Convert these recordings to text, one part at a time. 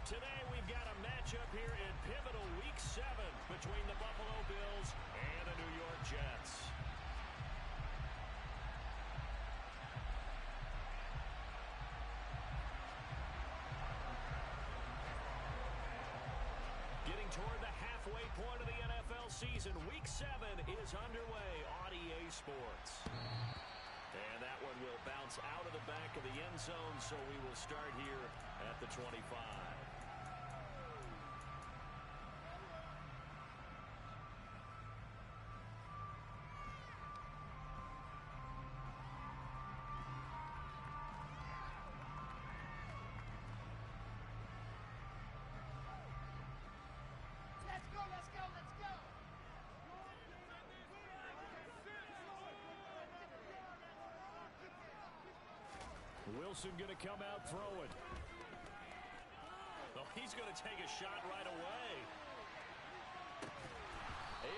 Today we've got a matchup here in pivotal Week 7 between the Buffalo Bills and the New York Jets. Getting toward the halfway point of the NFL season, Week 7 is underway on EA Sports. And that one will bounce out of the back of the end zone, so we will start here at the 25. Wilson going to come out throwing. Oh, he's going to take a shot right away.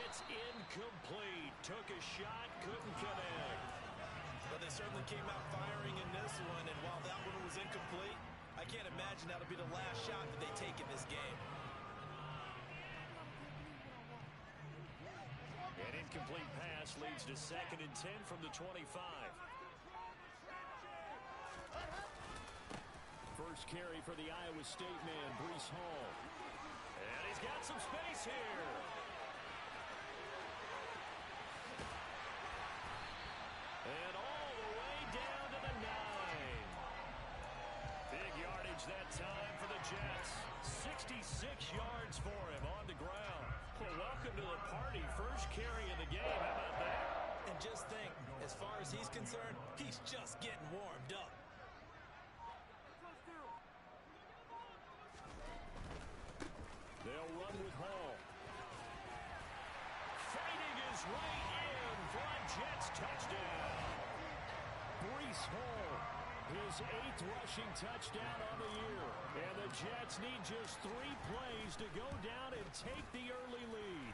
It's incomplete. Took a shot, couldn't connect. Well, they certainly came out firing in this one, and while that one was incomplete, I can't imagine that'll be the last shot that they take in this game. An incomplete pass leads to 2nd and 10 from the 25. First carry for the Iowa State man, Breece Hall. And he's got some space here. And all the way down to the 9. Big yardage that time for the Jets. 66 yards for him on the ground. Well, welcome to the party. First carry of the game. How about that? And just think, as far as he's concerned, he's just getting warmed up. They'll run with Hall. Fighting his way in for a Jets touchdown. Breece Hall, his 8th rushing touchdown on the year. And the Jets need just 3 plays to go down and take the early lead.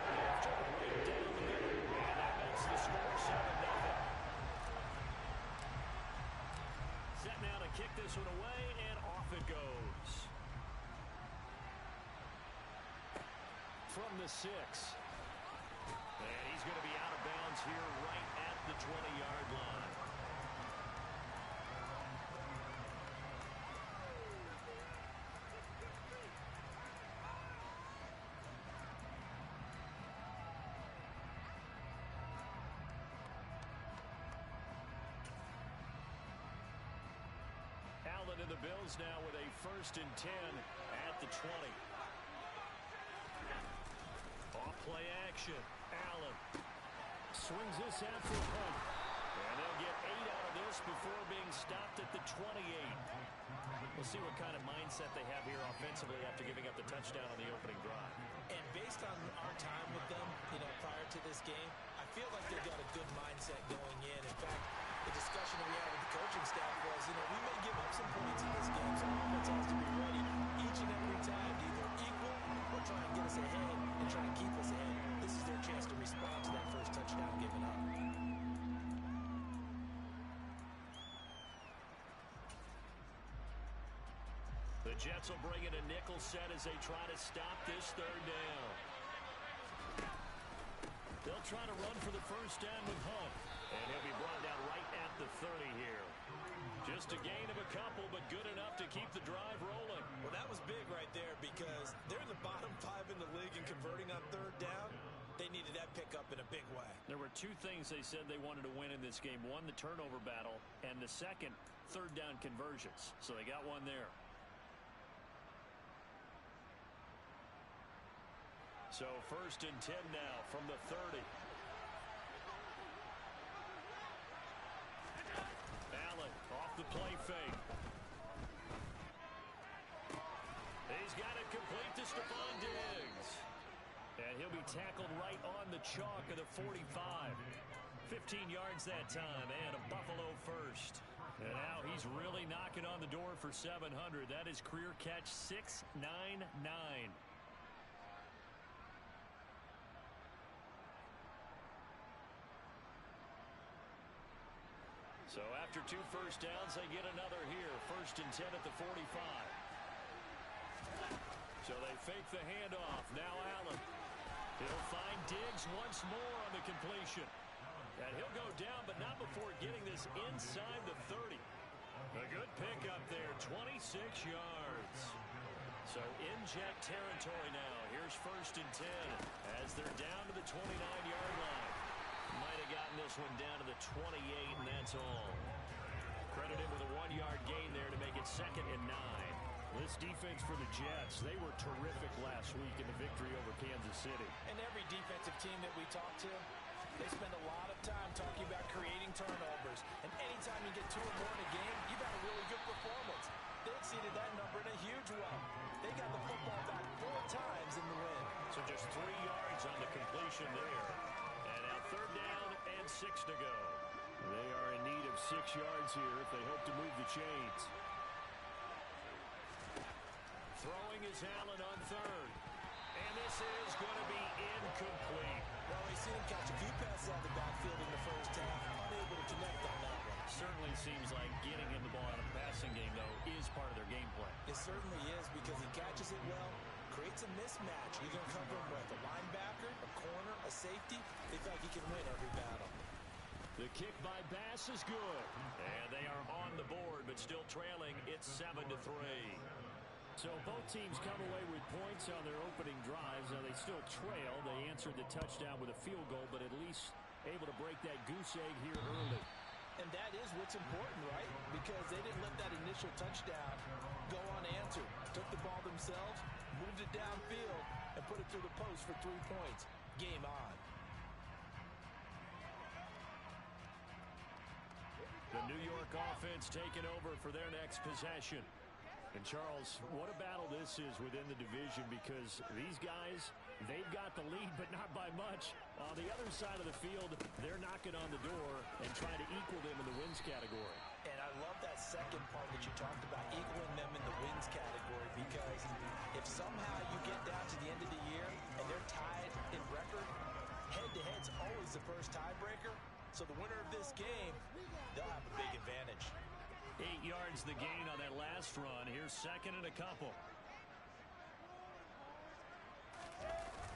After right down the middle, and that makes the score 7-0. Set now to kick this one away, and off it goes. From the 6. And he's going to be out of bounds here right at the 20-yard line. Allen and the Bills now with a 1st and 10 at the 20. Off-play action. Allen swings this out for Hunt. And they'll get 8 out of this before being stopped at the 28. We'll see what kind of mindset they have here offensively after giving up the touchdown on the opening drive. And based on our time with them, prior to this game, I feel like they've got a good mindset going in. In fact, the discussion that we had with the coaching staff was, we may give up some points in this game, so offense has to be ready each and every time to either equal or try and get us ahead and try and keep us ahead. This is their chance to respond to that first touchdown given up. The Jets will bring in a nickel set as they try to stop this 3rd down. They'll try to run for the first down with Hunt. And he'll be brought down right at the 30 here. Just a gain of a couple, but good enough to keep the drive rolling. Well, that was big right there because they're in the bottom 5 in the league and converting on 3rd down. They needed that pickup in a big way. There were 2 things they said they wanted to win in this game. One, the turnover battle, and the second, 3rd down conversions. So they got one there. So 1st and 10 now from the 30. Allen off the play fake. He's got it complete to Stephon Diggs. And he'll be tackled right on the chalk of the 45. 15 yards that time, and a Buffalo first. And now he's really knocking on the door for 700. That is career catch 699. So after 2 first downs, they get another here. 1st and 10 at the 45. So they fake the handoff. Now Allen. He'll find Diggs once more on the completion. And he'll go down, but not before getting this inside the 30. A good pickup there, 26 yards. So in Jet territory now. Here's 1st and 10 as they're down to the 29-yard line. Might have gotten this one down to the 28, and that's all. Credit him with a 1-yard gain there to make it 2nd and 9. This defense for the Jets, they were terrific last week in the victory over Kansas City. And every defensive team that we talk to, they spend a lot of time talking about creating turnovers. And anytime you get 2 or more in a game, you've had a really good performance. They exceeded that number in a huge way. They got the football back 4 times in the win. So just 3 yards on the completion there. And now 3rd down and 6 to go. They are in need of 6 yards here if they hope to move the chains. Throwing is Allen on 3rd. And this is going to be incomplete. Well, we've seen him catch a few passes out of the backfield in the first half. Unable to connect on that one. Certainly seems like getting him the ball out of the passing game, though, is part of their game plan. It certainly is because he catches it well, creates a mismatch. You're going to cover him with a linebacker, a corner, a safety. They feel like he can win every battle. The kick by Bass is good. And they are on the board, but still trailing. It's 7-3. So both teams come away with points on their opening drives. Now they still trail. They answered the touchdown with a field goal, but at least able to break that goose egg here early. And that is what's important, right? Because they didn't let that initial touchdown go unanswered. Took the ball themselves, moved it downfield, and put it through the post for 3 points. Game on. The New York offense taking over for their next possession. And, Charles, what a battle this is within the division because these guys, they've got the lead, but not by much. On the other side of the field, they're knocking on the door and trying to equal them in the wins category. And I love that second part that you talked about, equaling them in the wins category, because if somehow you get down to the end of the year and they're tied in record, head-to-head's always the first tiebreaker. So the winner of this game, they'll have a big advantage. 8 yards the gain on that last run. Here's 2nd and a couple.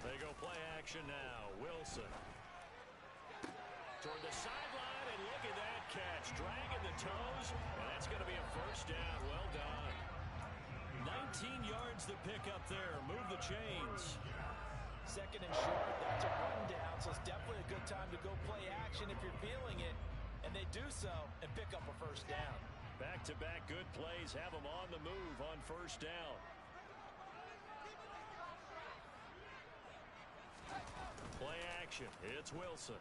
They go play action now. Wilson. Toward the sideline, and look at that catch. Dragging the toes, and that's going to be a 1st down. Well done. 19 yards the pick up there. Move the chains. 2nd and short. That's a run down, so it's definitely a good time to go play action if you're feeling it. And they do so and pick up a 1st down. Back-to-back good plays have them on the move on 1st down. Play action. It's Wilson.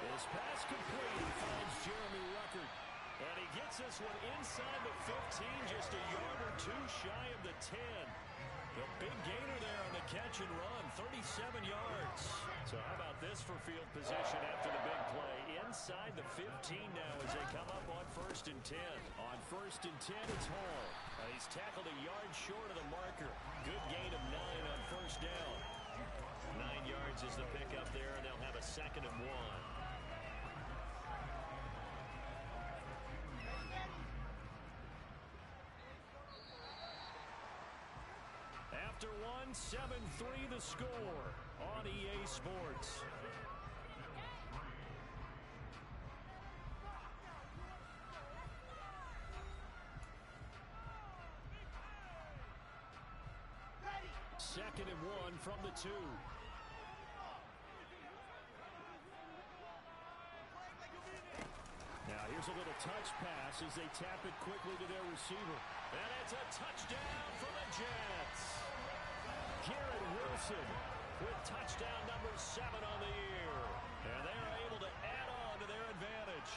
This pass complete. He finds Jeremy Ruckert. And he gets this one inside the 15, just a yard or 2 shy of the 10. The big gainer there on the catch and run, 37 yards. So how about this for field position after the big play? Inside the 15 now as they come up on 1st and 10. On 1st and 10, it's Hall. He's tackled a yard short of the marker. Good gain of 9 on 1st down. 9 yards is the pickup there, and they'll have a 2nd and 1. After 7-3 the score on EA Sports. Second and 1 from the 2. Now here's a little touch pass as they tap it quickly to their receiver. And it's a touchdown for the Jets. Garrett Wilson with touchdown number 7 on the year. And they are able to add on to their advantage.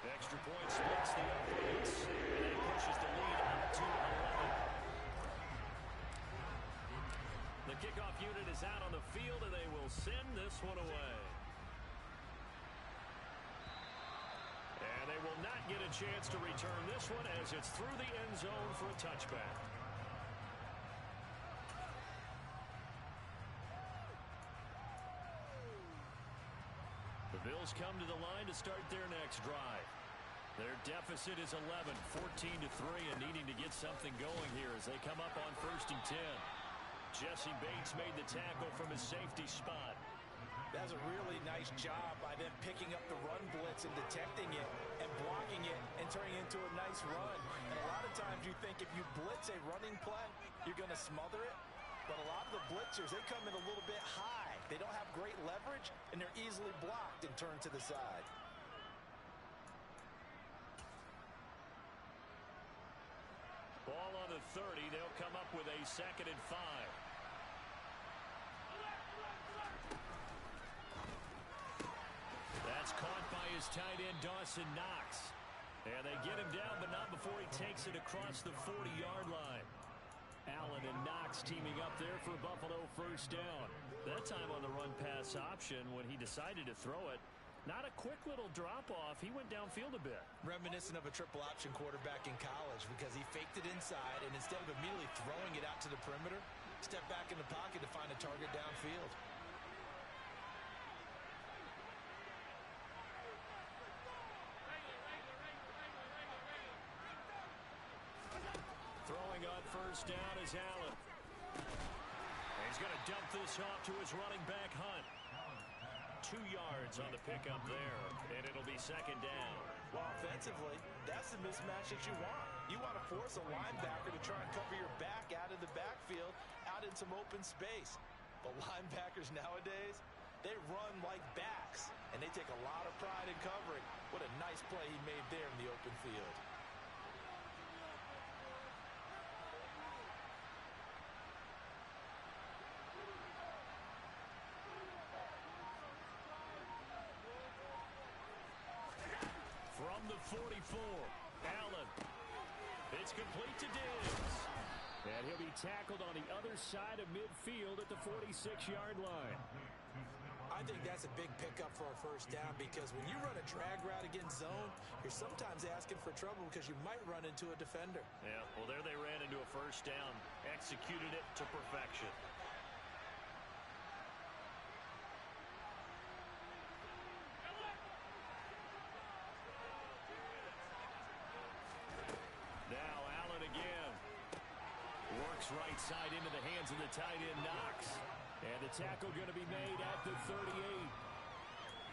Extra point splits the offense. And it pushes the lead up to 11. The kickoff unit is out on the field, and they will send this one away. And they will not get a chance to return this one as it's through the end zone for a touchback. The Bills come to the line to start their next drive. Their deficit is 11, 14-3, and needing to get something going here as they come up on 1st and 10. Jesse Bates made the tackle from his safety spot. That's a really nice job by them picking up the run blitz and detecting it and blocking it and turning it into a nice run. And a lot of times you think if you blitz a running play, you're going to smother it. But a lot of the blitzers, they come in a little bit high. They don't have great leverage, and they're easily blocked and turned to the side. Ball on the 30. They'll come up with a 2nd and 5. That's caught by his tight end, Dawson Knox. And they get him down, but not before he takes it across the 40-yard line. Allen and Knox teaming up there for Buffalo 1st down. That time on the run-pass option when he decided to throw it. Not a quick little drop-off. He went downfield a bit. Reminiscent of a triple-option quarterback in college because he faked it inside, and instead of immediately throwing it out to the perimeter, stepped back in the pocket to find a target downfield. Throwing on 1st down is Allen. And he's going to dump this off to his running back, Hunt. 2 yards on the pickup there, and it'll be 2nd down. Well, offensively, that's the mismatch that you want. You want to force a linebacker to try and cover your back out of the backfield, out in some open space. But linebackers nowadays, they run like backs, and they take a lot of pride in covering. What a nice play he made there in the open field. From the 44, Allen. It's complete to Diggs. And he'll be tackled on the other side of midfield at the 46-yard line. I think that's a big pickup for a 1st down because when you run a drag route against zone, you're sometimes asking for trouble because you might run into a defender. Yeah, well, there they ran into a 1st down. Executed it to perfection. Right side into the hands of the tight end, Knox. And the tackle going to be made at the 38.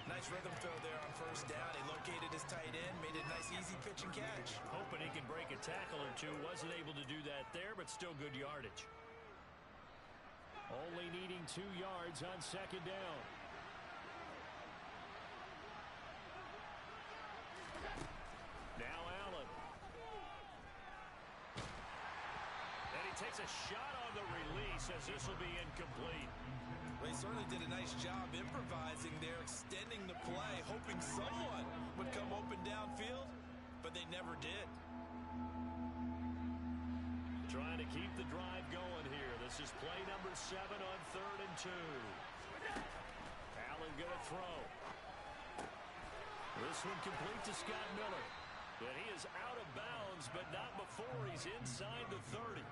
Nice rhythm throw there on 1st down. He located his tight end, made a nice easy pitch and catch. Hoping he can break a tackle or two. Wasn't able to do that there, but still good yardage. Only needing 2 yards on 2nd down. Now Allen. Takes a shot on the release as this will be incomplete. Well, he certainly did a nice job improvising there, extending the play, hoping someone would come open downfield, but they never did. Trying to keep the drive going here. This is play number 7 on 3rd and 2. Allen going to throw. This one complete to Scott Miller. But he is out of bounds, but not before he's inside the 30.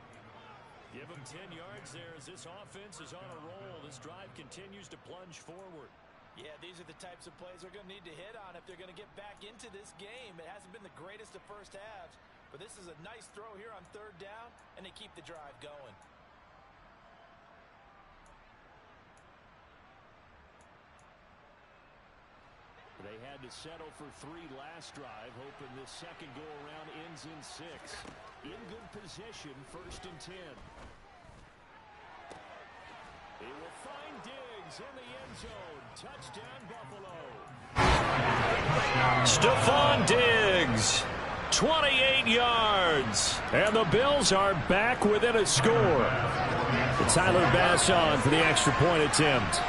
Give him 10 yards there as this offense is on a roll. This drive continues to plunge forward. Yeah, these are the types of plays they're going to need to hit on if they're going to get back into this game. It hasn't been the greatest of first halves, but this is a nice throw here on 3rd down, and they keep the drive going. They had to settle for 3 last drive, hoping this second go-around ends in 6. In good position, 1st and 10. He will find Diggs in the end zone. Touchdown, Buffalo. Stephon Diggs, 28 yards. And the Bills are back within a score. Tyler Bass on for the extra point attempt.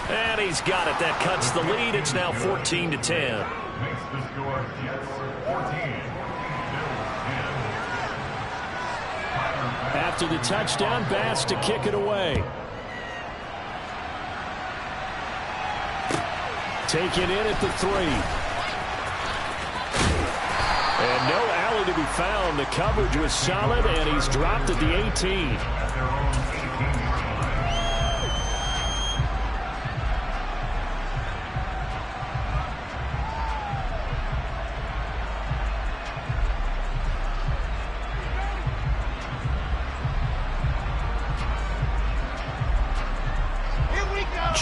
And he's got it. That cuts the lead. It's now 14-10. Makes the score Jets 14. After the touchdown, Bass to kick it away. Taken in at the 3. And no Allen to be found. The coverage was solid, and he's dropped at the 18.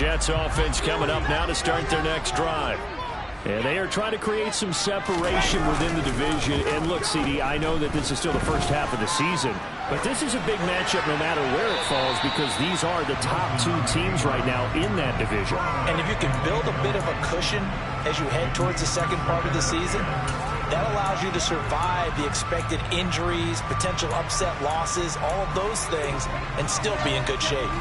Jets offense coming up now to start their next drive. And they are trying to create some separation within the division. And look, CD, I know that this is still the first half of the season, but this is a big matchup no matter where it falls because these are the top two teams right now in that division. And if you can build a bit of a cushion as you head towards the second part of the season, that allows you to survive the expected injuries, potential upset losses, all of those things, and still be in good shape.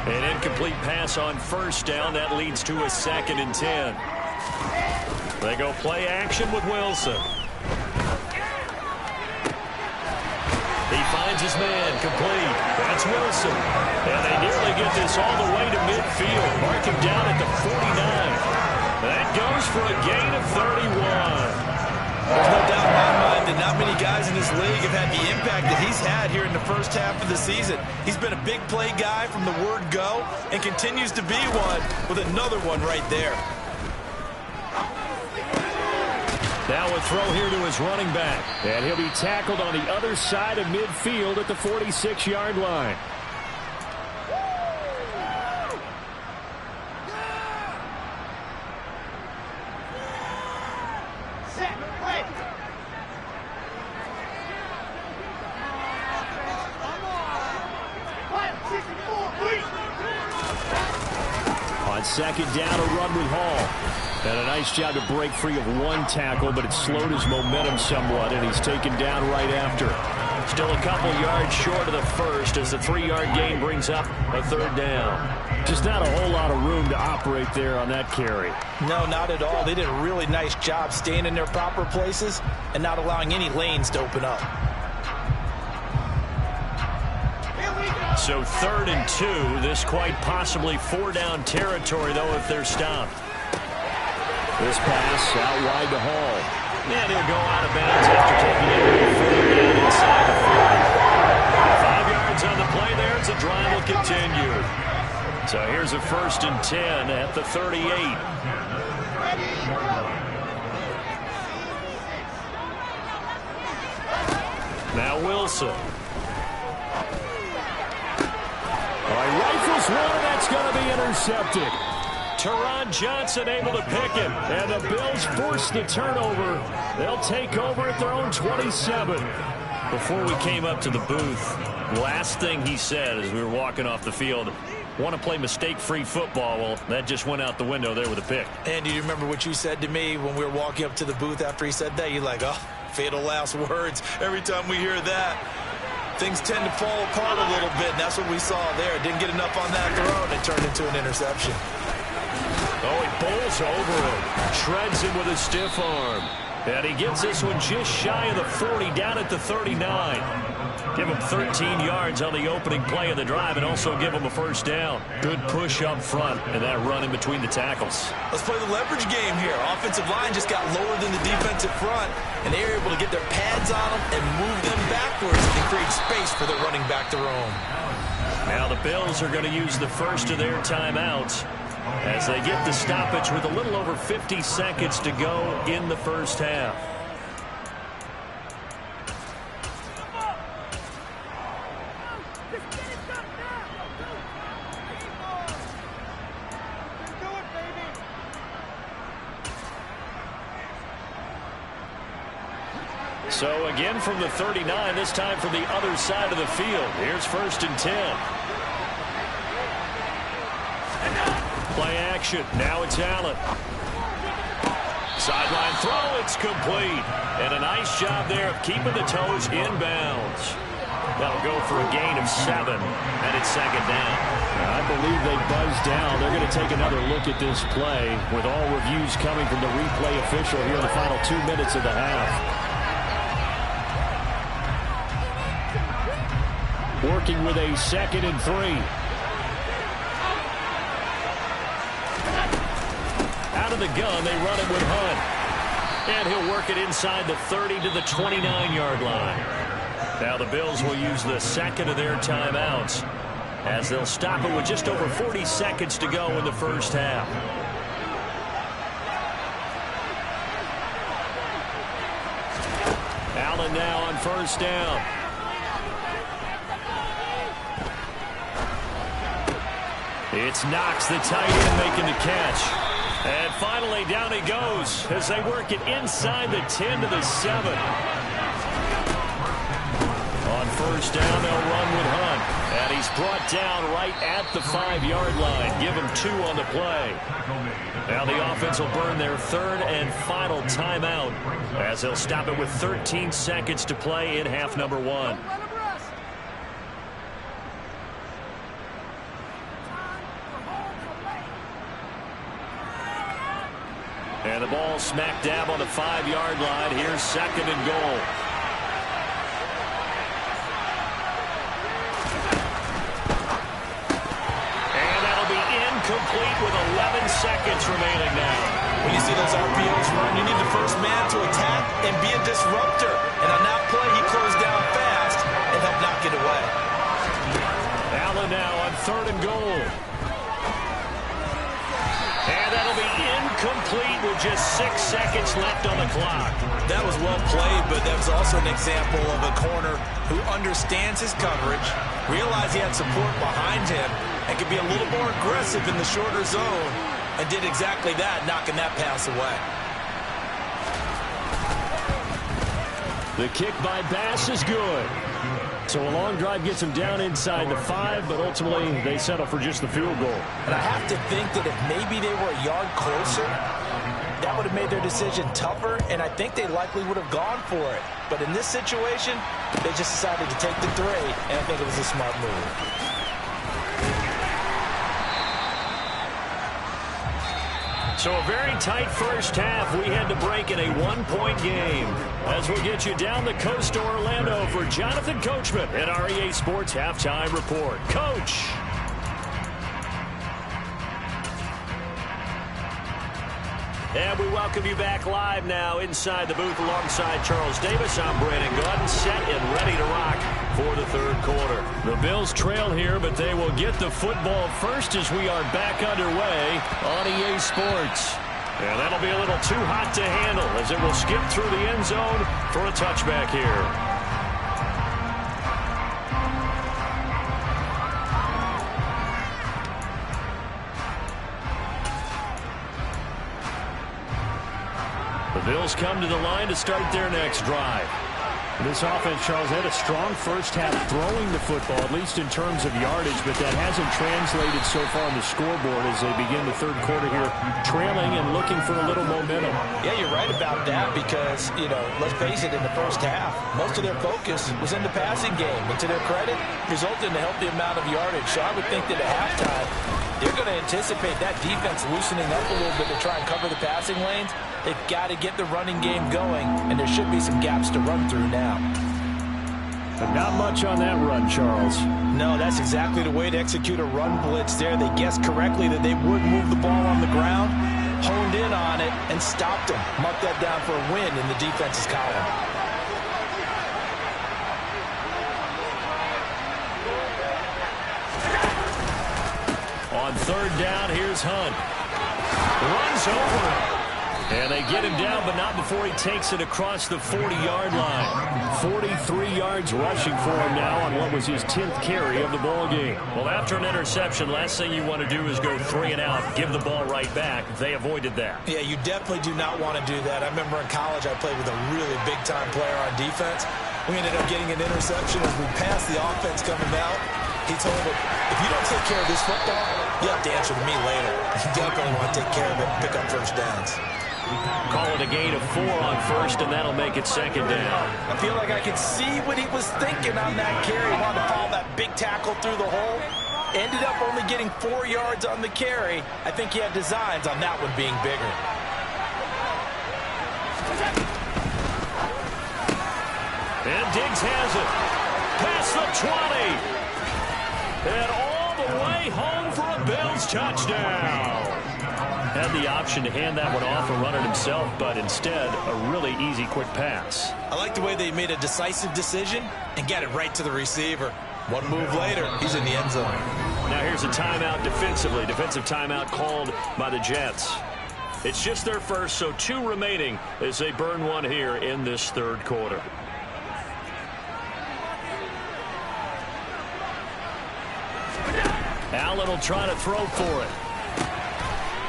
An incomplete pass on first down. That leads to a 2nd and 10. They go play action with Wilson. He finds his man complete. That's Wilson. And they nearly get this all the way to midfield. Mark him down at the 49. That goes for a gain of 31. There's no doubt in my mind that not many guys in this league have had the impact that he's had here in the first half of the season. He's been a big play guy from the word go and continues to be one with another one right there. Now a throw here to his running back. And he'll be tackled on the other side of midfield at the 46-yard line. On second down, a run with Hall. And a nice job to break free of one tackle, but it slowed his momentum somewhat, and he's taken down right after. Still a couple yards short of the first as the 3-yard gain brings up a 3rd down. Just not a whole lot of room to operate there on that carry. No, not at all. They did a really nice job staying in their proper places and not allowing any lanes to open up. So 3rd and 2. This quite possibly 4-down territory, though, if they're stopped. This pass out wide to Hall. And he'll go out of bounds after taking it down inside the 40. 5 yards on the play there as the drive will continue. So here's a 1st and 10 at the 38. Now Wilson. All right, rifles one, and that's going to be intercepted. Teron Johnson able to pick it, and the Bills force the turnover. They'll take over at their own 27. Before we came up to the booth, last thing he said as we were walking off the field, want to play mistake-free football. Well, that just went out the window there with a pick. And do you remember what you said to me when we were walking up to the booth after he said that? You're like, oh, fatal last words. Every time we hear that, things tend to fall apart a little bit, and that's what we saw there. Didn't get enough on that throw, and it turned into an interception. Oh, he bowls over him. Shreds him with a stiff arm. And he gets this one just shy of the 40, down at the 39. Give him 13 yards on the opening play of the drive and also give him a 1st down. Good push up front and that run in between the tackles. Let's play the leverage game here. Offensive line just got lower than the defensive front, and they were able to get their pads on them and move them backwards and create space for the running back to roam. Now the Bills are going to use the first of their timeouts as they get the stoppage with a little over 50 seconds to go in the first half. So again from the 39, this time from the other side of the field. Here's 1st and 10. Play action. Now it's Allen. Sideline throw. It's complete. And a nice job there of keeping the toes inbounds. That'll go for a gain of 7. And it's 2nd down. I believe they buzzed down. They're going to take another look at this play with all reviews coming from the replay official here in the final 2 minutes of the half. Working with a 2nd and 3. Out of the gun, they run it with Hunt. And he'll work it inside the 30 to the 29-yard line. Now the Bills will use the 2nd of their timeouts as they'll stop it with just over 40 seconds to go in the first half. Allen now on first down. It's Knox, the tight end, making the catch. And finally, down he goes as they work it inside the 10 to the 7. On first down, they'll run with Hunt. And he's brought down right at the 5-yard line. Give him 2 on the play. Now the offense will burn their third and final timeout as they'll stop it with 13 seconds to play in half number 1. And the ball smack dab on the 5-yard line. Here's second and goal. And that'll be incomplete with 11 seconds remaining now. When you see those RPOs run, you need the first man to attack and be a disruptor. And on that play, he closed down fast and helped knock it away. Allen now on third and goal. And that'll be incomplete with just 6 seconds left on the clock. That was well played, but that was also an example of a corner who understands his coverage, realized he had support behind him, and could be a little more aggressive in the shorter zone, and did exactly that, knocking that pass away. The kick by Bass is good. So a long drive gets them down inside the 5, but ultimately they settle for just the field goal. And I have to think that if maybe they were a yard closer, that would have made their decision tougher, and I think they likely would have gone for it. But in this situation, they just decided to take the 3, and I think it was a smart move. So a very tight first half. We had to break in a 1-point game. As we'll get you down the coast to Orlando for Jonathan Coachman at our EA Sports Halftime Report. Coach. And we welcome you back live now inside the booth alongside Charles Davis. I'm Brandon Gordon, set and ready to rock for the third quarter. The Bills trail here, but they will get the football first as we are back underway on EA Sports. And that'll be a little too hot to handle as it will skip through the end zone for a touchback here. The Bills come to the line to start their next drive. This offense, Charles, had a strong first half throwing the football, at least in terms of yardage, but that hasn't translated so far on the scoreboard as they begin the third quarter here, trailing and looking for a little momentum. Yeah, you're right about that because, let's face it, in the first half, most of their focus was in the passing game. And to their credit, resulted in a healthy amount of yardage. So I would think that at halftime, they're going to anticipate that defense loosening up a little bit to try and cover the passing lanes. They've got to get the running game going, and there should be some gaps to run through now. But not much on that run, Charles. No, that's exactly the way to execute a run blitz there. They guessed correctly that they would move the ball on the ground, honed in on it, and stopped them. Mark that down for a win in the defense's column. On third down, here's Hunt. Runs over it. And they get him down, but not before he takes it across the 40-yard line. 43 yards rushing for him now on what was his 10th carry of the ball game. Well, after an interception, last thing you want to do is go 3 and out, give the ball right back. They avoided that. Yeah, you definitely do not want to do that. I remember in college I played with a really big-time player on defense. We ended up getting an interception as we passed the offense coming out. He told him, if you don't take care of this football, you have to answer to me later. You definitely want to take care of it and pick up first downs. Call it a gain of 4 on first, and that'll make it second down. I feel like I could see what he was thinking on that carry. He wanted to follow that big tackle through the hole. Ended up only getting 4 yards on the carry. I think he had designs on that one being bigger. And Diggs has it. Past the 20. And all the way home for a Bills touchdown. Had the option to hand that one off and run it himself, but instead, a really easy, quick pass. I like the way they made a decisive decision and got it right to the receiver. One move later, he's in the end zone. Now here's a timeout defensively. Defensive timeout called by the Jets. It's just their first, so 2 remaining as they burn one here in this third quarter. Allen will try to throw for it.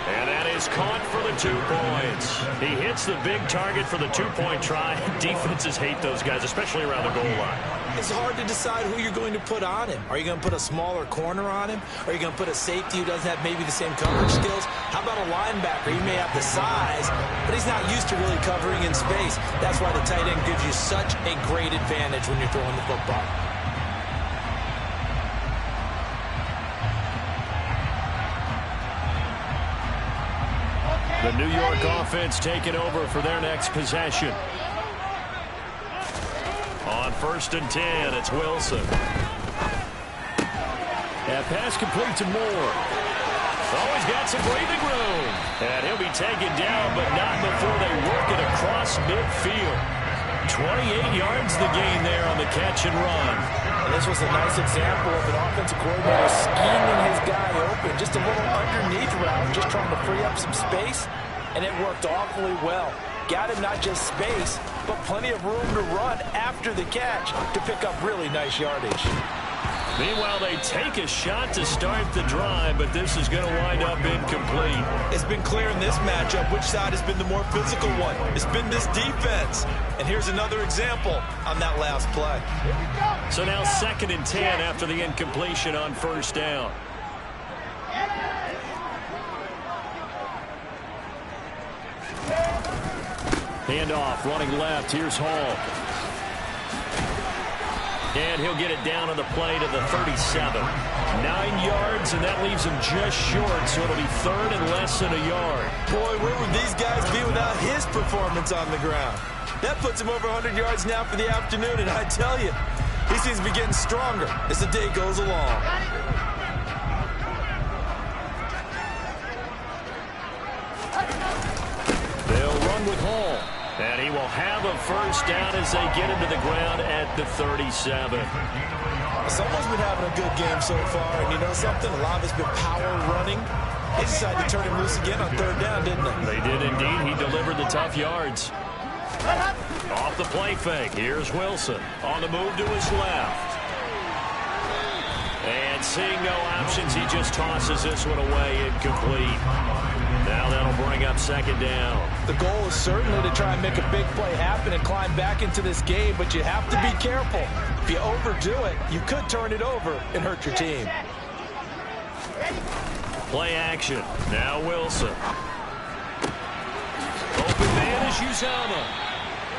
And that is caught for the 2 points. He hits the big target for the 2-point try. Defenses hate those guys, especially around the goal line. It's hard to decide who you're going to put on him. Are you going to put a smaller corner on him? Are you going to put a safety who doesn't have maybe the same coverage skills? How about a linebacker? He may have the size, but he's not used to really covering in space. That's why the tight end gives you such a great advantage when you're throwing the football. The New York offense taking over for their next possession. On 1st and 10, it's Wilson. That pass complete to Moore. Oh, he's got some breathing room. And he'll be taken down, but not before they work it across midfield. 28 yards the gain there on the catch and run. And this was a nice example of an offensive coordinator scheming his guy open. Just a little underneath route, just trying to free up some space, and it worked awfully well. Got him not just space, but plenty of room to run after the catch to pick up really nice yardage. Meanwhile, they take a shot to start the drive, but this is going to wind up incomplete. It's been clear in this matchup which side has been the more physical one. It's been this defense. And here's another example on that last play. So now 2nd and 10 after the incompletion on 1st down. Handoff, running left. Here's Hall. And he'll get it down on the play to the 37. 9 yards, and that leaves him just short, so it'll be 3rd and less than a yard. Boy, where would these guys be without his performance on the ground? That puts him over 100 yards now for the afternoon, and I tell you, he seems to be getting stronger as the day goes along. They'll run with Hall. And he will have a 1st down as they get him to the ground at the 37. Someone's been having a good game so far, and you know something? A lot of it's been power running. They decided to turn him loose again on 3rd down, didn't they? They did indeed. He delivered the tough yards. Off the play fake. Here's Wilson on the move to his left. And seeing no options, he just tosses this one away incomplete. Now that'll bring up 2nd down. The goal is certainly to try and make a big play happen and climb back into this game, but you have to be careful. If you overdo it, you could turn it over and hurt your team. Play action. Now Wilson. Open man is Uzomah.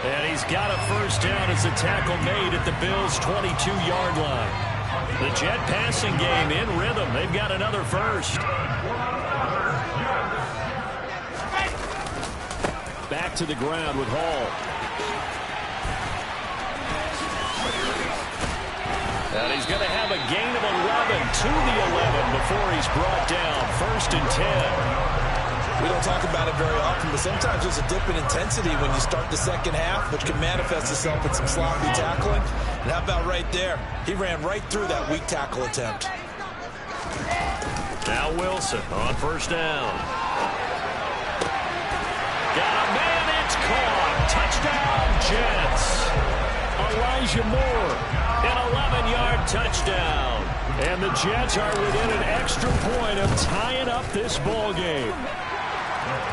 And he's got a 1st down as the tackle made at the Bills' 22-yard line. The Jet passing game in rhythm. They've got another 1st. Back to the ground with Hall. And he's going to have a gain of 11 to the 11 before he's brought down. 1st and 10. We don't talk about it very often, but sometimes there's a dip in intensity when you start the 2nd half, which can manifest itself in some sloppy tackling. And how about right there? He ran right through that weak tackle attempt. Now Wilson on 1st down. Got a man, it's caught. Touchdown, Jets. Elijah Moore, an 11-yard touchdown. And the Jets are within an extra point of tying up this ball game.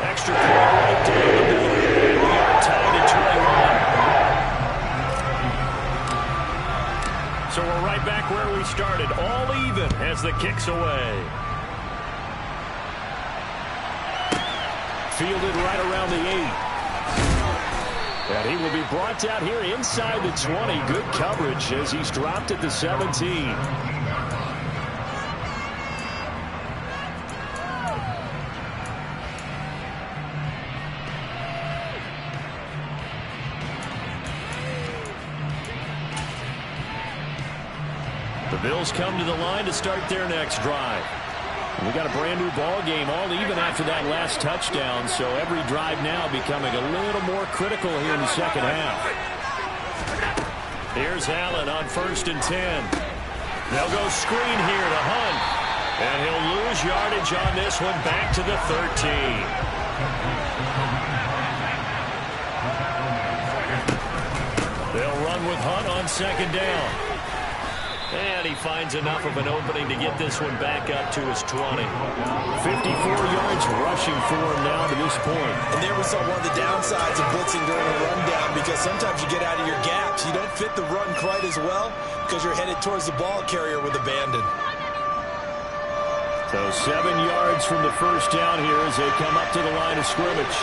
Extra point right down the middle. And we are tied at 21. So we're right back where we started, all even as the kick's away. Fielded right around the 8. And he will be brought down here inside the 20. Good coverage as he's dropped at the 17. The Bills come to the line to start their next drive. We got a brand new ball game, all even after that last touchdown, so every drive now becoming a little more critical here in the 2nd half. Here's Allen on 1st and 10. They'll go screen here to Hunt. And he'll lose yardage on this one, back to the 13. They'll run with Hunt on second down. And he finds enough of an opening to get this one back up to his 20. 54 yards rushing for him now to this point. And there we saw one of the downsides of blitzing during a rundown, because sometimes you get out of your gaps. You don't fit the run quite as well because you're headed towards the ball carrier with abandon. So 7 yards from the first down here as they come up to the line of scrimmage.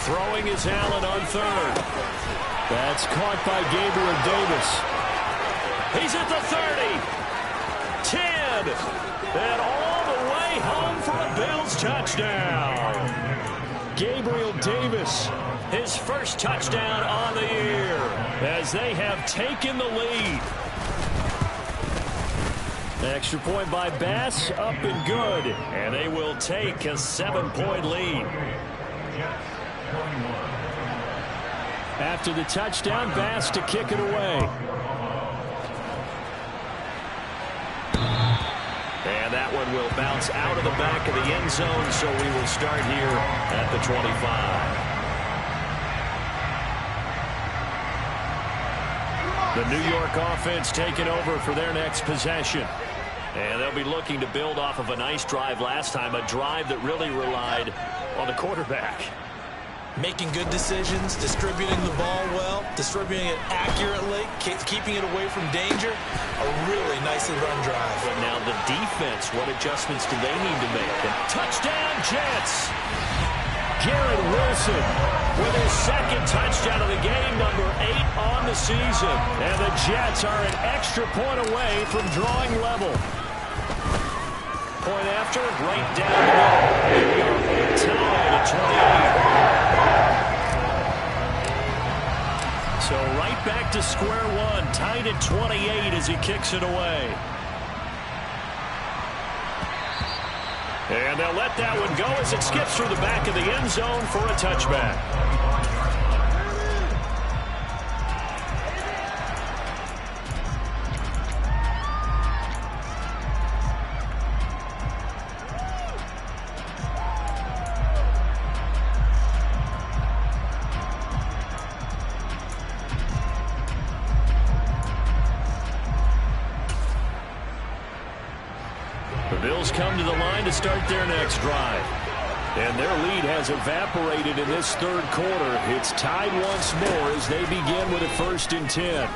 Throwing is Allen on third. That's caught by Gabriel Davis. He's at the 30. 10. And all the way home for a Bills touchdown. Gabriel Davis, his first touchdown on the year, as they have taken the lead. Extra point by Bass, up and good. And they will take a 7-point lead. After the touchdown, Bass to kick it away. And that one will bounce out of the back of the end zone, so we will start here at the 25. The New York offense taking over for their next possession. And they'll be looking to build off of a nice drive last time, a drive that really relied on the quarterback. Making good decisions, distributing the ball well, distributing it accurately, keeping it away from danger. A really nicely run drive. But now the defense, what adjustments do they need to make? And touchdown, Jets! Garrett Wilson with his second touchdown of the game, number 8 on the season. And the Jets are an extra point away from drawing level. Point after, right down the middle. We are tied at 28. So right back to square one, tied at 28 as he kicks it away. And they'll let that one go as it skips through the back of the end zone for a touchback. Come to the line to start their next drive. And their lead has evaporated in this third quarter. It's tied once more as they begin with a 1st and 10.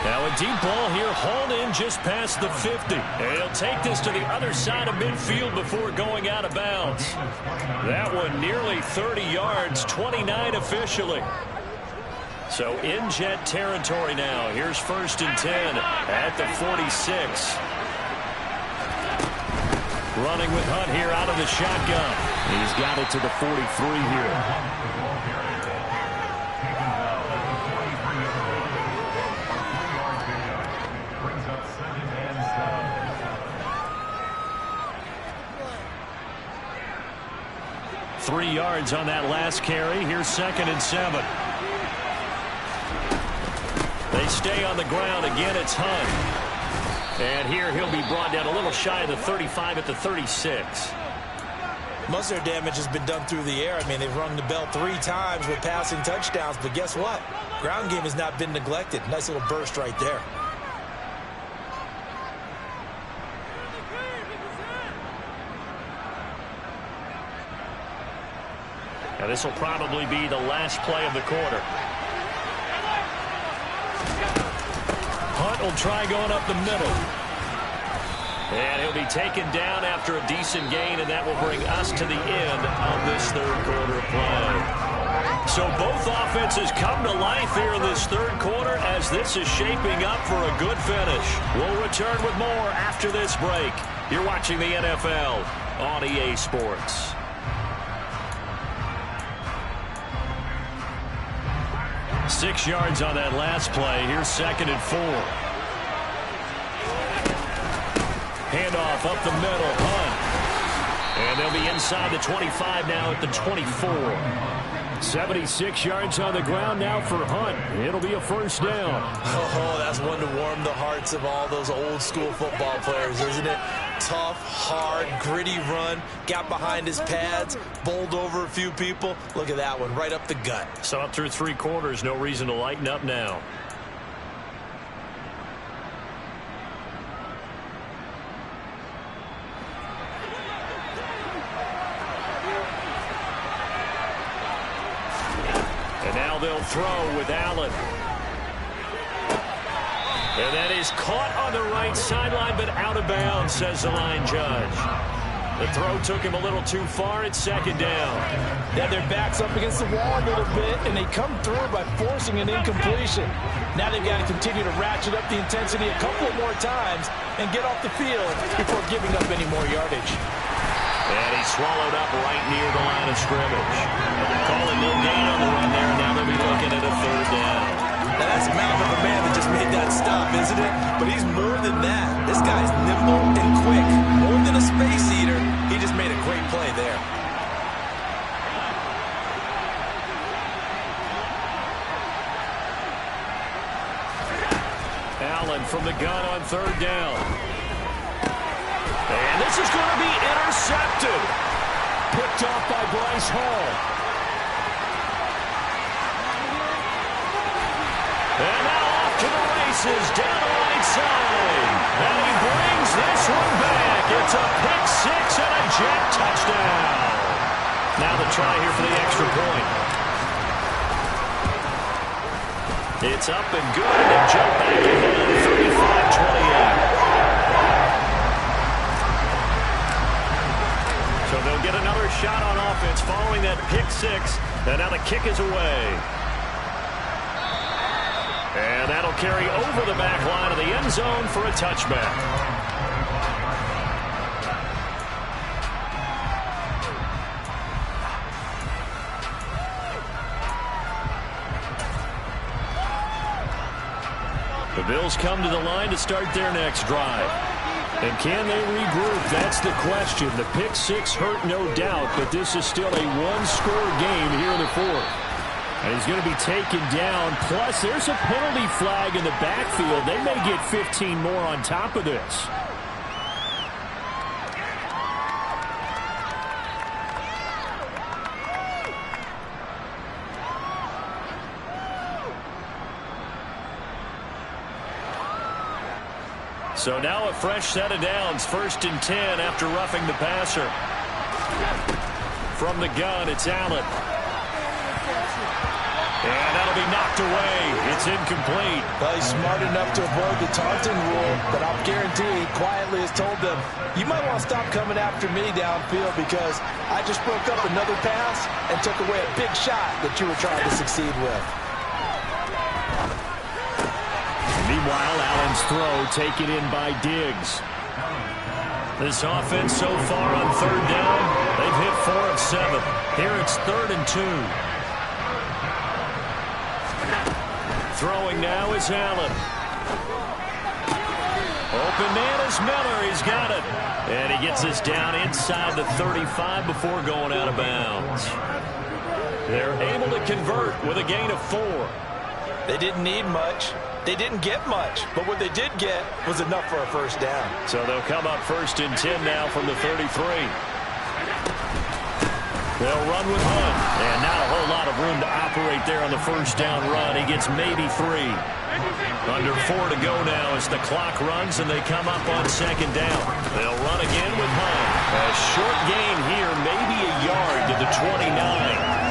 Now a deep ball here, hauled in just past the 50. And he'll take this to the other side of midfield before going out of bounds. That one nearly 30 yards, 29 officially. So in Jet territory now. Here's 1st and 10 at the 46. Running with Hunt here out of the shotgun. He's got it to the 43 here. 3 yards on that last carry. Here's 2nd and 7. They stay on the ground. Again, it's Hunt. And here he'll be brought down a little shy of the 35 at the 36. Most of their damage has been done through the air. I mean, they've rung the bell 3 times with passing touchdowns. But guess what? Ground game has not been neglected. Nice little burst right there. Now this will probably be the last play of the quarter. Hunt will try going up the middle. And he'll be taken down after a decent gain, and that will bring us to the end of this third quarter play. So both offenses come to life here in this third quarter as this is shaping up for a good finish. We'll return with more after this break. You're watching the NFL on EA Sports. Six yards on that last play. Here's 2nd and 4. Handoff up the middle. Hunt. And they'll be inside the 25 now at the 24. 76 yards on the ground now for Hunt. It'll be a first down. Oh, that's one to warm the hearts of all those old school football players, isn't it? Tough, hard, gritty run. Got behind his pads, bowled over a few people. Look at that one, right up the gut. So up through 3 quarters, no reason to lighten up now. Now they'll throw with Allen. And that is caught on the right sideline, but out of bounds, says the line judge. The throw took him a little too far. It's second down. Yeah, their back's up against the wall a little bit, and they come through by forcing an incompletion. Now they've got to continue to ratchet up the intensity a couple more times and get off the field before giving up any more yardage. And he's swallowed up right near the line of scrimmage. Calling no gain on the run there, and now they'll be looking at a third down. Now that's a mountain of a man that just made that stop, isn't it? But he's more than that. This guy's nimble and quick. More than a space eater, he just made a great play there. Allen from the gun on third down. And this is going to be intercepted. Picked off by Bryce Hall. And now off to the races, down the right side. And he brings this one back. It's a pick six and a jet touchdown. Now the try here for the extra point. It's up and good, and they jump back ahead, 35-28. So they'll get another shot on offense following that pick six, and now the kick is away. And that'll carry over the back line of the end zone for a touchback. The Bills come to the line to start their next drive. And can they regroup? That's the question. The pick six hurt, no doubt, but this is still a one-score game here in the fourth. And he's going to be taken down. Plus, there's a penalty flag in the backfield. They may get 15 more on top of this. So now a fresh set of downs. 1st and 10 after roughing the passer. From the gun, it's Allen. And that'll be knocked away. It's incomplete. Well, he's smart enough to avoid the taunting rule, but I'll guarantee he quietly has told them, you might want to stop coming after me downfield because I just broke up another pass and took away a big shot that you were trying to succeed with. Meanwhile, Allen's throw taken in by Diggs. This offense so far on third down, they've hit 4 of 7. Here it's 3rd and 2. Throwing now is Allen. Open man is Miller. He's got it. And he gets us down inside the 35 before going out of bounds. They're able to convert with a gain of 4. They didn't need much. They didn't get much, but what they did get was enough for a first down. So they'll come up 1st and 10 now from the 33. They'll run with Hunt, and not a whole lot of room to operate there on the first down run. He gets maybe 3. Under 4 to go now as the clock runs, and they come up on 2nd down. They'll run again with Hunt. A short gain here, maybe a yard to the 29.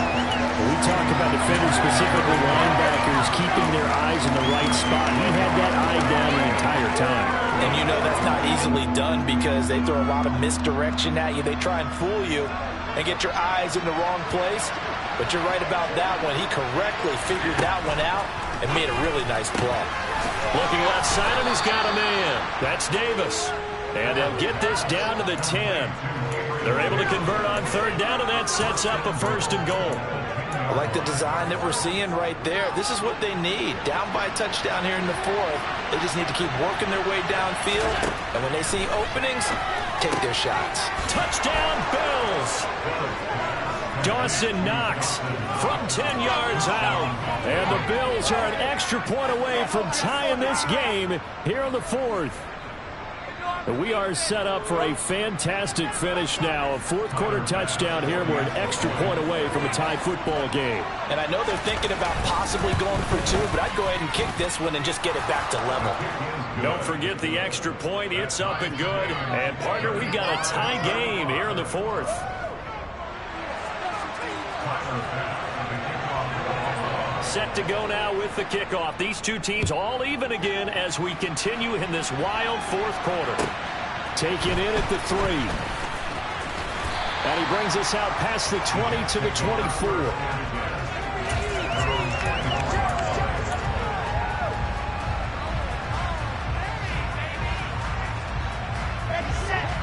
We talk about defenders, specifically linebackers, keeping their eyes in the right spot. He had that eye down the entire time. And you know that's not easily done because they throw a lot of misdirection at you. They try and fool you and get your eyes in the wrong place. But you're right about that one. He correctly figured that one out and made a really nice play. Looking left side, and he's got a man. That's Davis. And they'll get this down to the 10. They're able to convert on third down, and that sets up a 1st and goal. I like the design that we're seeing right there. This is what they need. Down by a touchdown here in the 4th. They just need to keep working their way downfield. And when they see openings, take their shots. Touchdown, Bills. Dawson Knox from 10 yards out. And the Bills are an extra point away from tying this game here in the fourth. We are set up for a fantastic finish now. A fourth-quarter touchdown here. We're an extra point away from a tie football game. And I know they're thinking about possibly going for two, but I'd go ahead and kick this one and just get it back to level. Don't forget the extra point. It's up and good. And, partner, we've got a tie game here in the fourth. Set to go now with the kickoff. These two teams all even again as we continue in this wild fourth quarter. Taken in at the 3. And he brings us out past the 20 to the 24.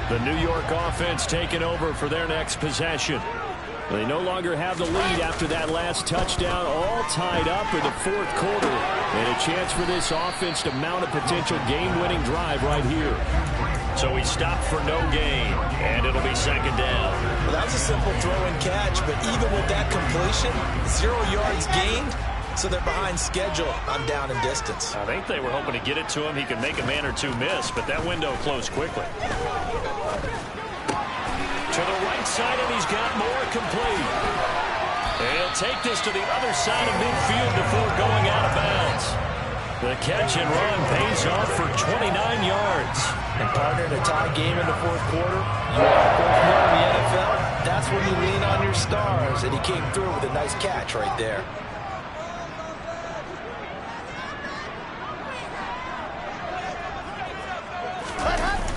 The New York offense taking over for their next possession. They no longer have the lead after that last touchdown, all tied up in the fourth quarter. And a chance for this offense to mount a potential game-winning drive right here. So he stopped for no gain, and it'll be second down. Well, that was a simple throw and catch, but even with that completion, 0 yards gained, so they're behind schedule on down and distance. I think they were hoping to get it to him. He could make a man or two miss, but that window closed quickly. To the right side, and he's got more complete. And he'll take this to the other side of midfield before going out of bounds. The catch and run pays off for 29 yards. And partner, in a tie game in the fourth quarter, you both know in the NFL, that's when you lean on your stars. And he came through with a nice catch right there.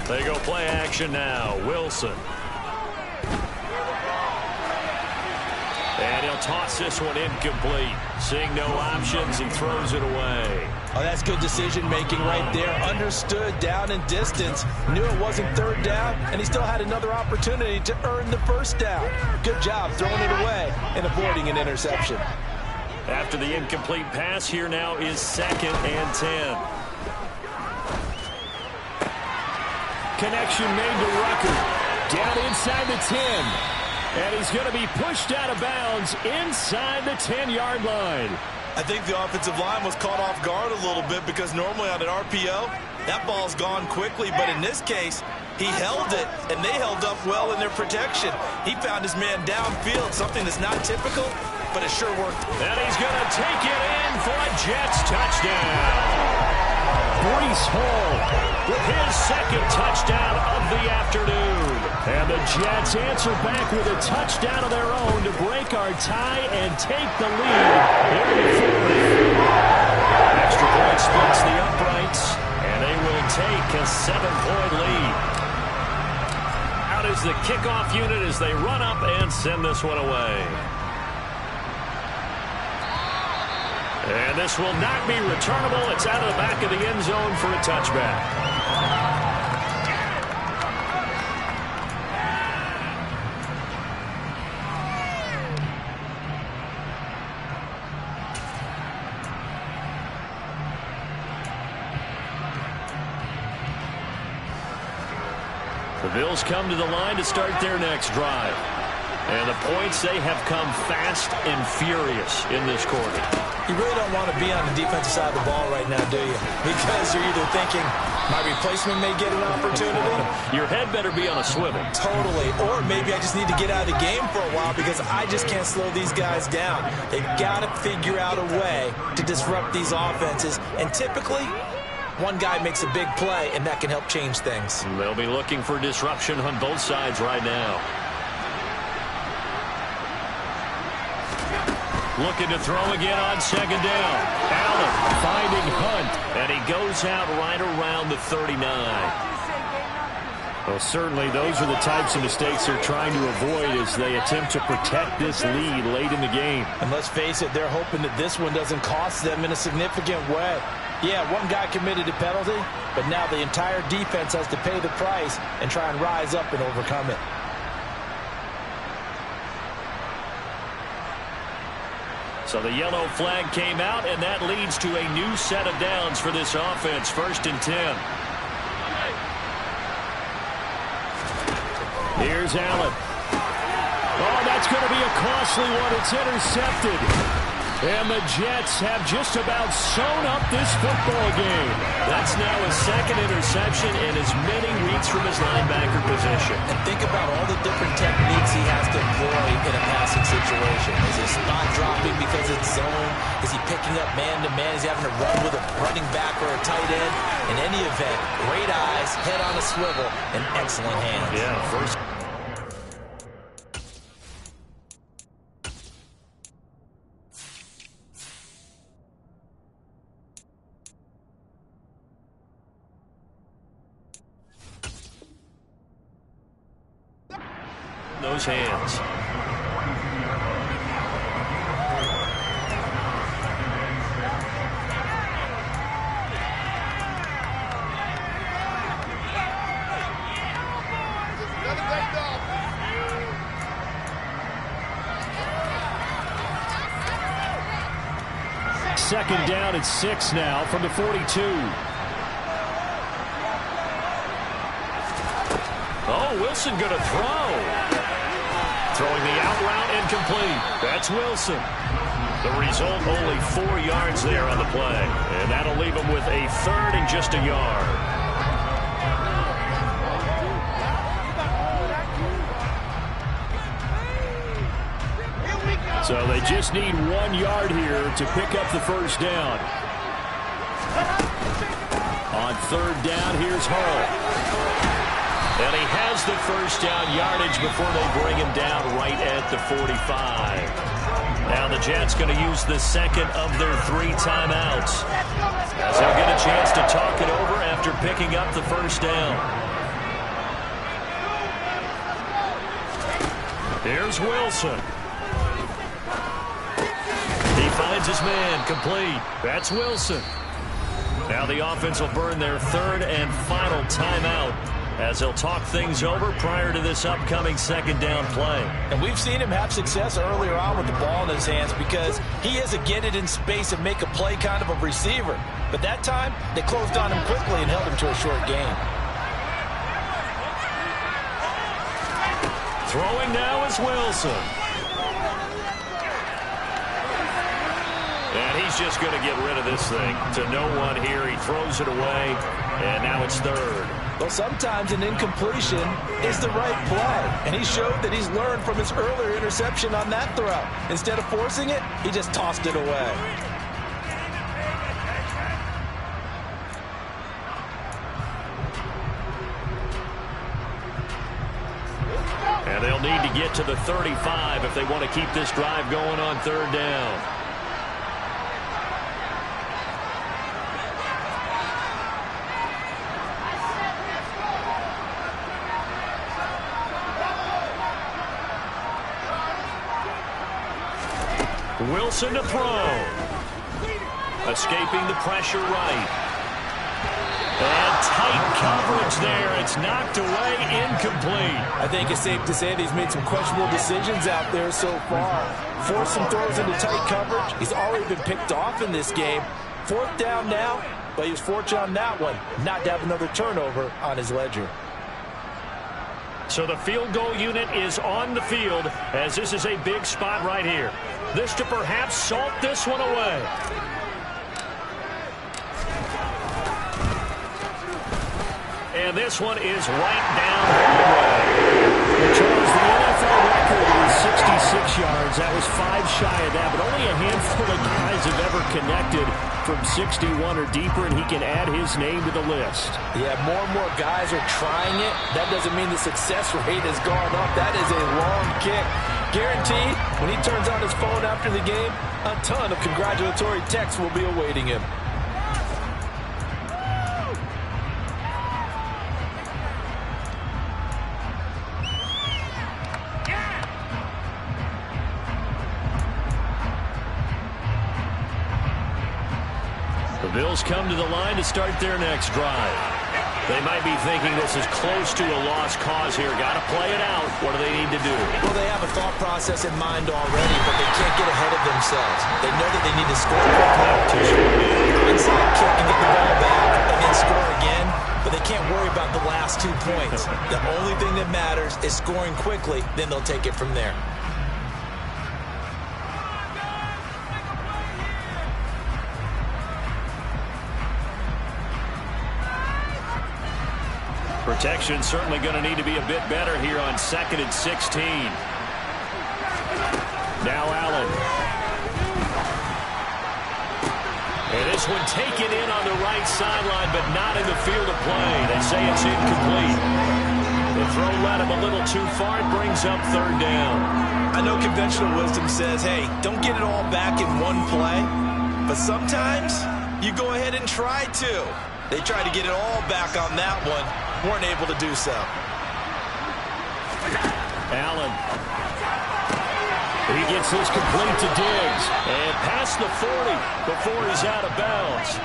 They go play action now. Wilson. And he'll toss this one incomplete. Seeing no options, he throws it away. Oh, that's good decision-making right there. Understood down and distance. Knew it wasn't third down, and he still had another opportunity to earn the first down. Good job throwing it away and avoiding an interception. After the incomplete pass, here now is 2nd and 10. Connection made to Rucker. Down inside the 10. And he's going to be pushed out of bounds inside the 10-yard line. I think the offensive line was caught off guard a little bit because normally on an RPO, that ball's gone quickly. But in this case, he held it, and they held up well in their protection. He found his man downfield, something that's not typical, but it sure worked. And he's going to take it in for a Jets touchdown. Breece Hall with his 2nd touchdown of the afternoon. And the Jets answer back with a touchdown of their own to break our tie and take the lead in the fourth. Extra point splits the uprights, and they will take a 7-point lead. Out is the kickoff unit as they run up and send this one away. And this will not be returnable. It's out of the back of the end zone for a touchback. The Bills come to the line to start their next drive. And the points, they have come fast and furious in this quarter. You really don't want to be on the defensive side of the ball right now, do you? Because you're either thinking, my replacement may get an opportunity. Your head better be on a swivel. Totally. Or maybe I just need to get out of the game for a while because I just can't slow these guys down. They've got to figure out a way to disrupt these offenses. And typically, one guy makes a big play, and that can help change things. They'll be looking for disruption on both sides right now. Looking to throw again on 2nd down. Allen finding Hunt, and he goes out right around the 39. Well, certainly those are the types of mistakes they're trying to avoid as they attempt to protect this lead late in the game. And let's face it, they're hoping that this one doesn't cost them in a significant way. Yeah, one guy committed a penalty, but now the entire defense has to pay the price and try and rise up and overcome it. So the yellow flag came out, and that leads to a new set of downs for this offense. 1st and 10. Here's Allen. Oh, that's going to be a costly one. It's intercepted. And the Jets have just about sewn up this football game. That's now his second interception and as many weeks from his linebacker position. And think about all the different techniques he has to employ in a passing situation. Is he spot dropping because it's zone? Is he picking up man-to-man? Is he having to run with a running back or a tight end? In any event, great eyes, head on a swivel, and excellent hands. Yeah, first. Those hands. Second down at 6 now from the 42. Oh, Wilson going to throw. Throwing the out route incomplete. That's Wilson. The result, only 4 yards there on the play. And that'll leave him with a third and just a yard. So they just need 1 yard here to pick up the first down. On third down, here's Hall. And he has the first down yardage before they bring him down right at the 45. Now the Jets going to use the second of their 3 timeouts, as they'll get a chance to talk it over after picking up the first down. Here's Wilson. He finds his man, complete. That's Wilson. Now the offense will burn their third and final timeout, as they'll talk things over prior to this upcoming second down play. And we've seen him have success earlier on with the ball in his hands because he is a get it in space and make a play kind of a receiver. But that time, they closed on him quickly and held him to a short gain. Throwing now is Wilson. And he's just going to get rid of this thing to no one here. He throws it away, and now it's third. Well, sometimes an incompletion is the right play, and he showed that he's learned from his earlier interception on that throw. Instead of forcing it, he just tossed it away. And they'll need to get to the 35 if they want to keep this drive going on third down. Wilson to throw. Escaping the pressure right. And tight coverage there. It's knocked away, incomplete. I think it's safe to say that he's made some questionable decisions out there so far. Forced some throws into tight coverage. He's already been picked off in this game. Fourth down now, but he was fortunate on that one not to have another turnover on his ledger. So the field goal unit is on the field, as this is a big spot right here. This to perhaps salt this one away. And this one is right down the way. Charles, the NFL record is 66 yards. That was 5 shy of that, but only a handful of guys have ever connected from 61 or deeper, and he can add his name to the list. Yeah, more and more guys are trying it. That doesn't mean the success rate has gone up. That is a long kick. Guaranteed, when he turns on his phone after the game, a ton of congratulatory texts will be awaiting him. The Bills come to the line to start their next drive. They might be thinking this is close to a lost cause here. Got to play it out. What do they need to do? Well, they have a thought process in mind already, but they can't get ahead of themselves. They know that they need to score quickly to onside kick and get the ball back and then score again, but they can't worry about the last 2 points. The only thing that matters is scoring quickly, then they'll take it from there. Protection certainly going to need to be a bit better here on 2nd and 16. Now Allen. And this one taken in on the right sideline, but not in the field of play. They say it's incomplete. The throw led him a little too far. It brings up 3rd down. I know conventional wisdom says, hey, don't get it all back in one play. But sometimes you go ahead and try to. They tried to get it all back on that one. Weren't able to do so. Allen. He gets this complete to Diggs. And past the 40 before he's out of bounds.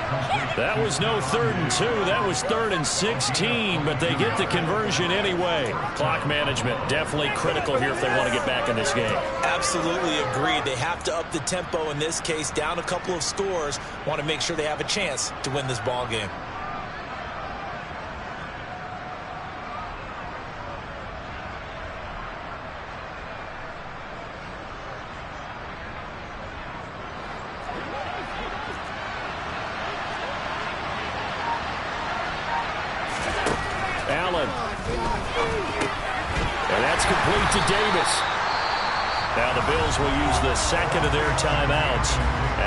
That was no 3rd and 2. That was 3rd and 16. But they get the conversion anyway. Clock management definitely critical here if they want to get back in this game. Absolutely agreed. They have to up the tempo in this case. Down a couple of scores. Want to make sure they have a chance to win this ball game. Allen. And that's complete to Davis. Now the Bills will use the 2nd of their timeouts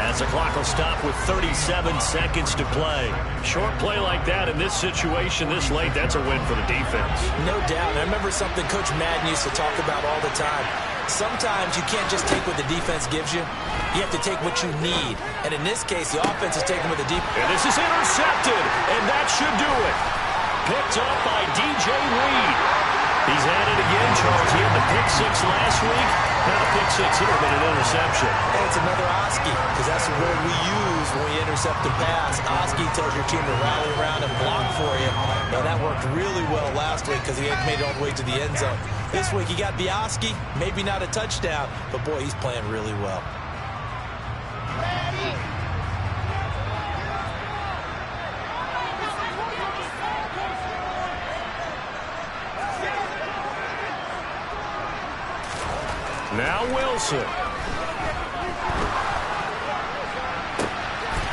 as the clock will stop with 37 seconds to play. Short play like that in this situation this late, that's a win for the defense. No doubt. I remember something Coach Madden used to talk about all the time. Sometimes you can't just take what the defense gives you. You have to take what you need. And in this case, the offense is taking what the defense. And this is intercepted, and that should do it. Picked up by DJ Reed. He's at it again, Charles. He had the pick 6 last week. Not a pick 6 here, but an interception. And it's another Oski, because that's the word we use when we intercept a pass. Oski tells your team to rally around and block for you. Now, that worked really well last week because he had made it all the way to the end zone. This week, he got the Oski, maybe not a touchdown, but, boy, he's playing really well. Now Wilson.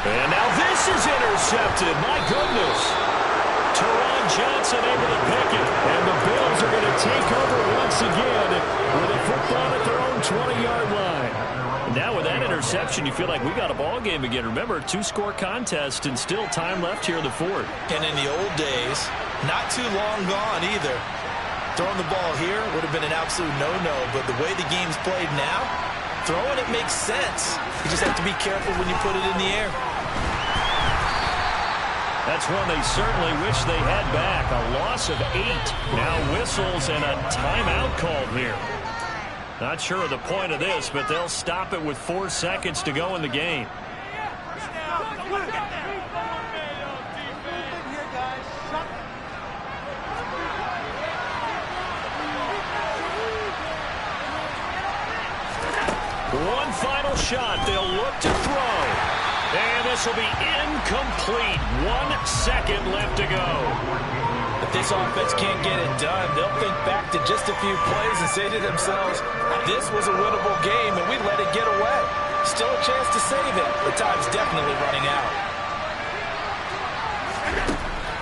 And now this is intercepted. My goodness. Teron Johnson able to pick it. And the Bills are going to take over once again with a football at their own 20-yard line. And now with that interception, you feel like we got a ball game again. Remember, 2-score contest and still time left here in the 4th. And in the old days, not too long gone either. Throwing the ball here would have been an absolute no-no, but the way the game's played now, throwing it makes sense. You just have to be careful when you put it in the air. That's one they certainly wish they had back. A loss of 8. Now whistles and a timeout called here. Not sure of the point of this, but they'll stop it with 4 seconds to go in the game. One final shot. They'll look to throw. And this will be incomplete. 1 second left to go. If this offense can't get it done, they'll think back to just a few plays and say to themselves, this was a winnable game and we let it get away. Still a chance to save it. The time's definitely running out.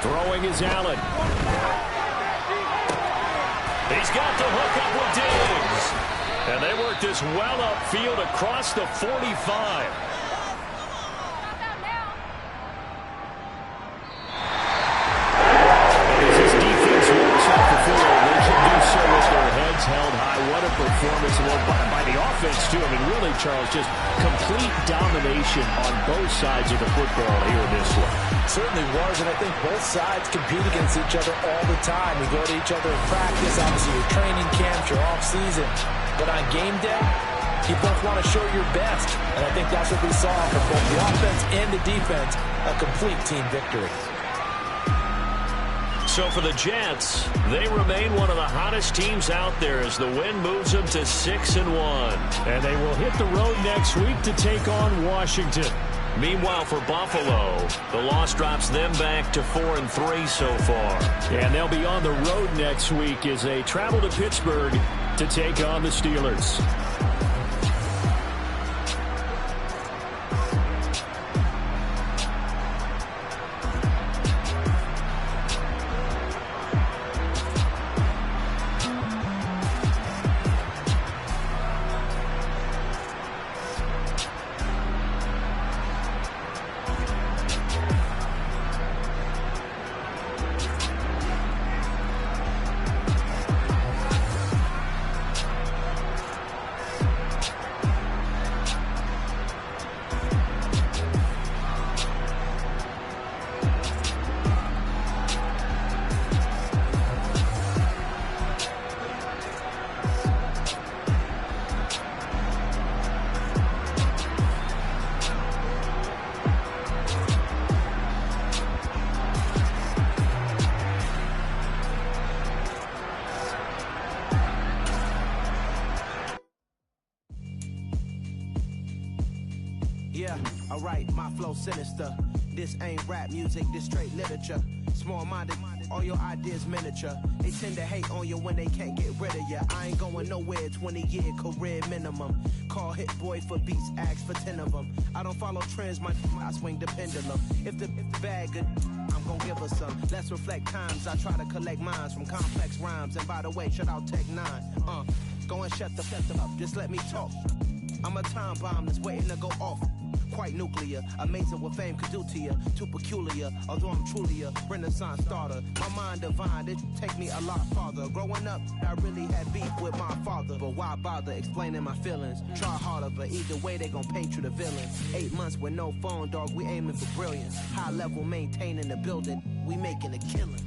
Throwing is Allen. He's got the hook up with Diggs. And they work this well upfield across the 45. As this defense walks off the field, they can do so with their heads held high. What a performance by the offense, too. I mean, really, Charles, just complete domination on both sides of the football here in this one. Certainly was, and I think both sides compete against each other all the time. We go to each other in practice, obviously your training camps, your off-season. But on game day, you both want to show your best. And I think that's what we saw from both the offense and the defense, a complete team victory. So for the Jets, they remain one of the hottest teams out there as the win moves them to 6-1. And they will hit the road next week to take on Washington. Meanwhile, for Buffalo, the loss drops them back to 4-3 so far. And they'll be on the road next week as they travel to Pittsburgh to take on the Steelers. Yeah, alright, my flow sinister. This ain't rap music, this straight literature. Small-minded, all your ideas miniature. They tend to hate on you when they can't get rid of you. I ain't going nowhere, 20-year career minimum. Call Hit Boy for beats, ask for 10 of them. I don't follow trends, I swing the pendulum. If the bag good, I'm gonna give her some. Let's reflect times, I try to collect minds from complex rhymes. And by the way, shout out Tech 9. Go and shut them up, just let me talk. I'm a time bomb that's waiting to go off. Quite nuclear, amazing what fame could do to you. Too peculiar, although I'm truly a renaissance starter. My mind divine, it take me a lot farther. Growing up, I really had beef with my father. But why bother explaining my feelings? Try harder, but either way they gon' paint you the villain. 8 months with no phone, dog, we aiming for brilliance. High level maintaining the building, we making a killing.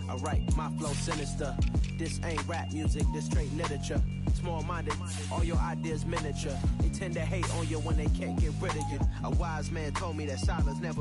Alright, my flow sinister. This ain't rap music, this straight literature. Small-minded, all your ideas miniature. They tend to hate on you when they can't get rid of you. A wise man told me that silence never